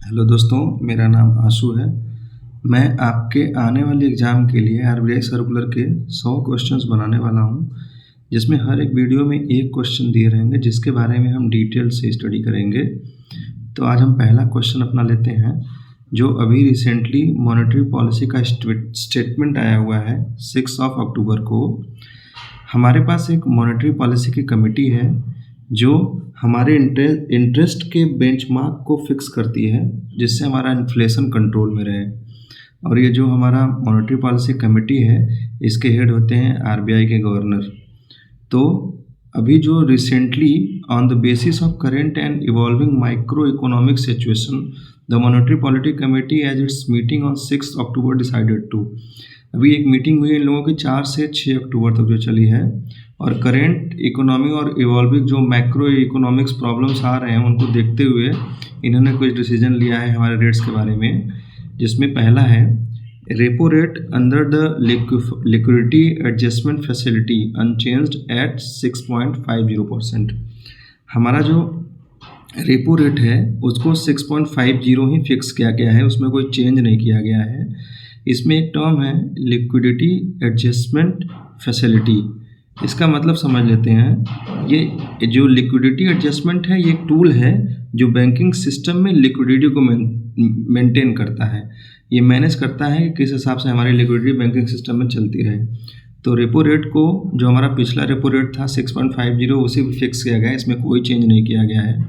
Hello दोस्तों, मेरा नाम आशु है। मैं आपके आने वाले एग्ज़ाम के लिए आरबीआई सर्कुलर के 100 क्वेश्चंस बनाने वाला हूं, जिसमें हर एक वीडियो में एक क्वेश्चन दिए रहेंगे जिसके बारे में हम डिटेल से स्टडी करेंगे। तो आज हम पहला क्वेश्चन अपना लेते हैं, जो अभी रिसेंटली मॉनेटरी पॉलिसी का स्टेटमेंट आया हुआ है 6 अक्टूबर को। हमारे पास एक मॉनेटरी पॉलिसी की कमेटी है जो हमारे इंटरेस्ट के बेंचमार्क को फिक्स करती है, जिससे हमारा इन्फ्लेशन कंट्रोल में रहे। और ये जो हमारा मॉनेटरी पॉलिसी कमेटी है, इसके हेड होते हैं आरबीआई के गवर्नर। तो अभी जो recently on the basis of current and evolving micro economic situation, the monetary policy committee as its meeting on 6 October decided to. अभी एक मीटिंग हुई इन लोगों की 4 से 6 अक्टूबर तक जो चली है, और करेंट इकोनॉमी और इवॉल्विंग जो मैक्रो इकोनॉमिक्स प्रॉब्लम्स आ रहे हैं उनको देखते हुए इन्होंने कुछ डिसीजन लिया है हमारे रेट्स के बारे में, जिसमें पहला है repo rate under the liquidity adjustment facility unchanged at 6.50%। हमारा जो रेपो रेट है उसको 6.50 ही फिक्स किया गया है, उसमें कोई चेंज नहीं किया गया है। इसमें एक टर्म है लिक्विडिटी एडजस्टमेंट फैसिलिटी। इसका मतलब समझ लेते हैं। ये जो लिक्विडिटी एडजस्टमेंट है, ये एक टूल है जो बैंकिंग सिस्टम में लिक्विडिटी को मेंटेन करता है। ये मैनेज करता है कि किस हिसाब से हमारी लिक्विडिटी बैंकिंग सिस्टम में चलती रहे। तो रेपो रेट को, जो हमारा पिछला रेपो रेट था 6.50, उसी फिक्स किया गया है, इसमें कोई चेंज नहीं किया गया है।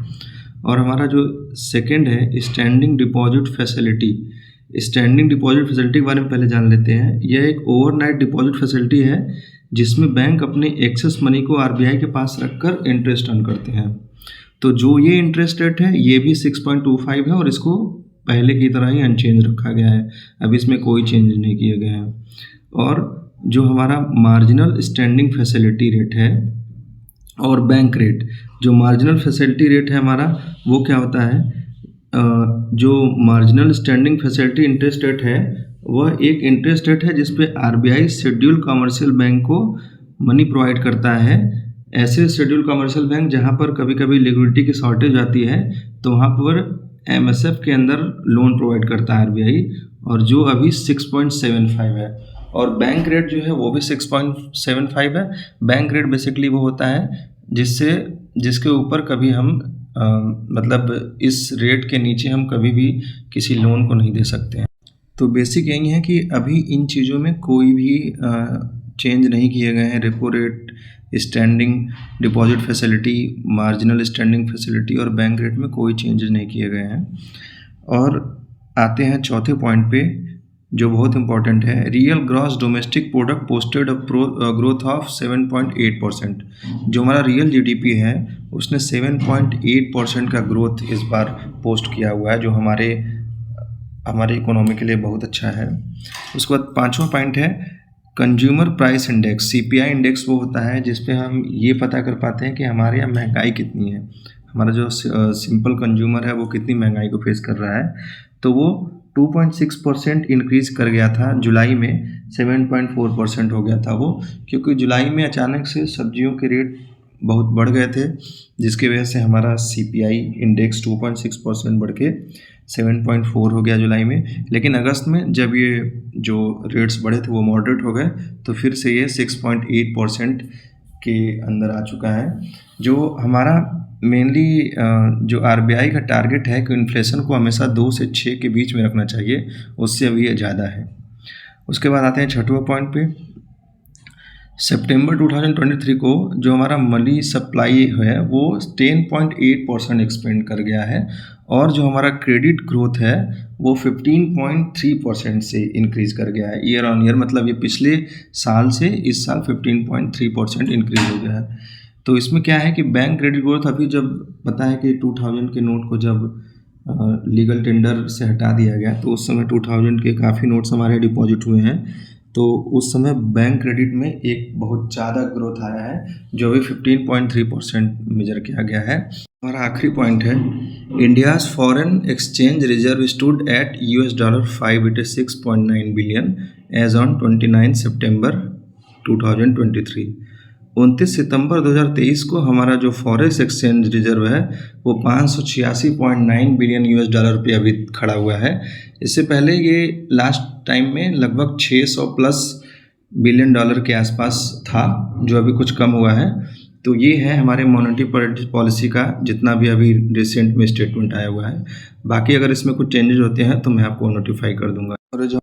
और हमारा जो सेकेंड है standing deposit facility. Standing deposit facility के बारे में पहले जान लेते हैं। यह एक ओवरनाइट डिपॉजिट फैसिलिटी है जिसमें बैंक अपने एक्सेस मनी को आरबीआई के पास रखकर इंटरेस्ट अर्न करते हैं। तो जो ये इंटरेस्ट रेट है ये भी 6.25 है और इसको पहले की तरह ही अनचेंज रखा गया है, अब इसमें कोई चेंज नहीं किया गया है। और जो हमारा मार्जिनल स्टैंडिंग फैसिलिटी रेट है और बैंक रेट, जो मार्जिनल फैसिलिटी रेट है हमारा, वो क्या होता है, जो marginal standing facility interest rate है वह एक इंटरेस्ट रेट है जिस पे आरबीआई शेड्यूल कमर्शियल बैंक को मनी प्रोवाइड करता है। ऐसे शेड्यूल कमर्शियल बैंक जहां पर कभी कभी लिक्विडिटी की शॉर्टेज आती है तो वहां पर एमएसएफ के अंदर लोन प्रोवाइड करता है आरबीआई, और जो अभी 6.75 है। और बैंक रेट जो है वो भी 6.75 है। बैंक रेट बेसिकली वो होता है जिसके ऊपर कभी हम मतलब इस रेट के नीचे हम कभी भी किसी लोन को नहीं दे सकते हैं। तो बेसिक यही है कि अभी इन चीज़ों में कोई भी चेंज नहीं किए गए हैं। Repo rate, standing deposit facility, marginal standing facility और बैंक रेट में कोई चेंजेस नहीं किए गए हैं। और आते हैं चौथे पॉइंट पे, जो बहुत इंपॉर्टेंट है। Real gross domestic product posted growth of 7.8%। जो हमारा रियल जीडीपी है उसने 7.8% का ग्रोथ इस बार पोस्ट किया हुआ है, जो हमारे इकोनॉमी के लिए बहुत अच्छा है। उसके बाद पांचवा पॉइंट है consumer price index. CPI index वो होता है जिस पे हम ये पता कर पाते हैं कि हमारे यहाँ महंगाई कितनी है, हमारा जो सिंपल कंज्यूमर है वो कितनी महंगाई को फेस कर रहा है। तो वो 2.6% इंक्रीज कर गया था जुलाई में, 7.4% हो गया था वो, क्योंकि जुलाई में अचानक से सब्जियों के रेट बहुत बढ़ गए थे, जिसकी वजह से हमारा सीपीआई इंडेक्स 2.6% बढ़ के 7.4 हो गया जुलाई में। लेकिन अगस्त में जब ये जो रेट्स बढ़े थे वो मॉडरेट हो गए, तो फिर से ये 6.8% के अंदर आ चुका है। जो हमारा मेनली जो आरबीआई का टारगेट है कि इन्फ्लेशन को हमेशा 2 से 6 के बीच में रखना चाहिए, उससे अभी ये ज़्यादा है। उसके बाद आते हैं छठवें पॉइंट पे। सितंबर 2023 को जो हमारा मनी सप्लाई है वो 10.8% एक्सपेंड कर गया है, और जो हमारा क्रेडिट ग्रोथ है वो 15.3% से इंक्रीज कर गया है ईयर ऑन ईयर। मतलब ये पिछले साल से इस साल 15.3% इंक्रीज हो गया है। तो इसमें क्या है कि बैंक क्रेडिट ग्रोथ, अभी जब पता है कि 2000 के नोट को जब लीगल टेंडर से हटा दिया गया तो उस समय 2000 के काफ़ी नोट्स हमारे डिपॉजिट हुए हैं, तो उस समय बैंक क्रेडिट में एक बहुत ज़्यादा ग्रोथ आया है, जो अभी 15.3% मेजर किया गया है। हमारा आखिरी पॉइंट है India's foreign exchange reserve stood at $586.9 billion as on 29 सितंबर 2023। 29 सितंबर 2023 को हमारा जो फॉरेक्स एक्सचेंज रिजर्व है वो 586.9 बिलियन यूएस डॉलर पे अभी खड़ा हुआ है। इससे पहले ये लास्ट टाइम में लगभग 600 प्लस बिलियन डॉलर के आसपास था, जो अभी कुछ कम हुआ है। तो ये है हमारे मॉनेटरी पॉलिसी का जितना भी अभी रिसेंट में स्टेटमेंट आया हुआ है। बाकी अगर इसमें कुछ चेंजेस होते हैं तो मैं आपको नोटिफाई कर दूंगा। और जो